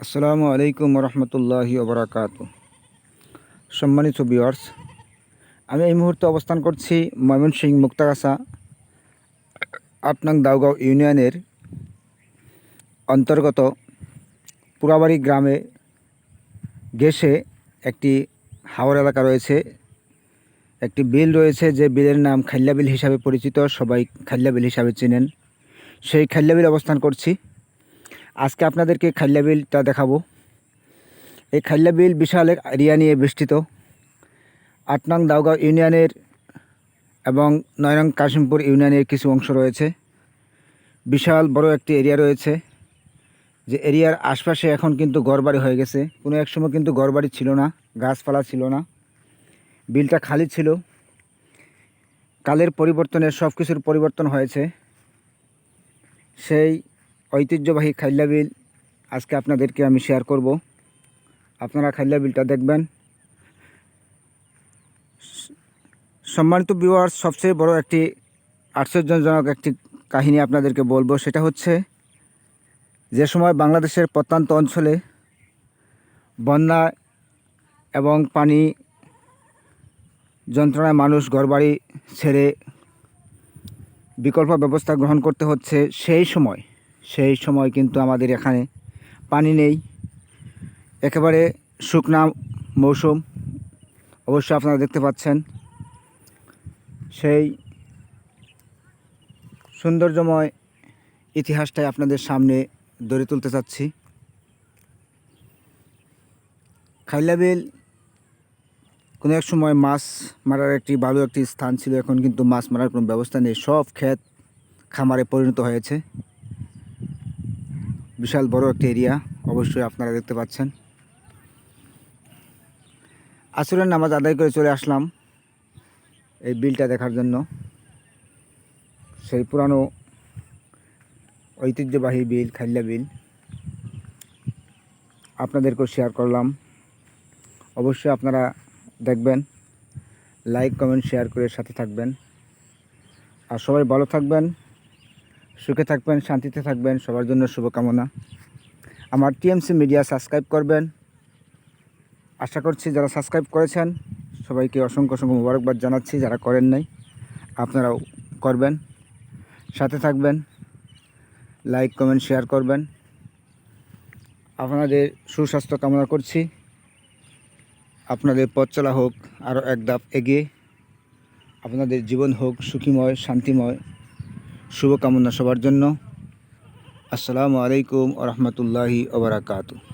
আসসালামু আলাইকুম রহমতুল্লাহি ওবরাকাতু। সম্মানিত ভিউয়ার্স, আমি এই মুহূর্তে অবস্থান করছি ময়মনসিংহ মুক্তাগাছা ৮ নং দাউগাঁও ইউনিয়নের অন্তর্গত পুরাবাড়ি গ্রামে ঘেঁষে একটি হাওর এলাকা রয়েছে। একটি বিল রয়েছে, যে বিলের নাম খাইল্লা বিল হিসাবে পরিচিত, সবাই খাইল্লা বিল হিসাবে চেনেন। সেই খাইল্লা বিল অবস্থান করছি। আজকে আপনাদেরকে খাইল্লা বিলটা দেখাবো। এই খাইল্লা বিল বিশাল এক এরিয়া নিয়ে বেষ্টিত। ৮ নং দাউগাঁও ইউনিয়নের এবং ৯ নং কাশিমপুর ইউনিয়নের কিছু অংশ রয়েছে। বিশাল বড় একটি এরিয়া রয়েছে, যে এরিয়ার আশপাশে এখন কিন্তু ঘরবাড়ি হয়ে গেছে। কোনো এক সময় কিন্তু ঘরবাড়ি ছিল না, গাছপালা ছিল না, বিলটা খালি ছিল। কালের পরিবর্তনে সব কিছুর পরিবর্তন হয়েছে। সেই ঐতিহ্যবাহী খাইল্লা বিল আজকে আপনাদেরকে আমি শেয়ার করব। আপনারা খাইল্লা বিলটা দেখবেন। সম্মানিত ভিউয়ার্স, সবচেয়ে বড় একটি আশ্চর্যজনক একটি কাহিনী আপনাদেরকে বলবো। সেটা হচ্ছে, যে সময় বাংলাদেশের প্রত্যন্ত অঞ্চলে বন্যা এবং পানি যন্ত্রণায় মানুষ ঘরবাড়ি ছেড়ে বিকল্প ব্যবস্থা গ্রহণ করতে হচ্ছে, সেই সময় কিন্তু আমাদের এখানে পানি নেই, একেবারে শুকনা মৌসুম। অবশ্যই আপনারা দেখতে পাচ্ছেন। সেই সৌন্দর্যময় ইতিহাসটাই আপনাদের সামনে ধরে তুলতে চাচ্ছি। খাইল্লা বিল কোনো এক সময় মাছ মারার একটি ভালো একটি স্থান ছিল। এখন কিন্তু মাছ মারার কোনো ব্যবস্থা নেই, সব ক্ষেত খামারে পরিণত হয়েছে। বিশাল বড় একটি এরিয়া, অবশ্যই আপনারা দেখতে পাচ্ছেন। আসরের নামাজ আদায় করে চলে আসলাম এই বিলটা দেখার জন্য। সেই পুরানো ঐতিহ্যবাহী বিল খাইল্লা বিল আপনাদেরকেও শেয়ার করলাম। অবশ্যই আপনারা দেখবেন, লাইক কমেন্ট শেয়ার করে সাথে থাকবেন। আর সবাই ভালো থাকবেন, সুখে থাকবেন, শান্তিতে থাকবেন, সবার জন্য শুভকামনা। আমার টিএমসি মিডিয়া সাবস্ক্রাইব করবেন। আশা করছি যারা সাবস্ক্রাইব করেছেন সবাইকে অসংখ্য অসংখ্য মোবারকবাদ জানাচ্ছি। যারা করেন নাই আপনারাও করবেন, সাথে থাকবেন, লাইক কমেন্ট শেয়ার করবেন। আপনাদের সুস্বাস্থ্য কামনা করছি। আপনাদের পথ চলা হোক আরও এক ধাপ এগিয়ে, আপনাদের জীবন হোক সুখীময়, শান্তিময়। শুভকামনা সবার জন্য। আসসালামু আলাইকুম ওয়া রাহমাতুল্লাহি ওয়া বারাকাতুহু।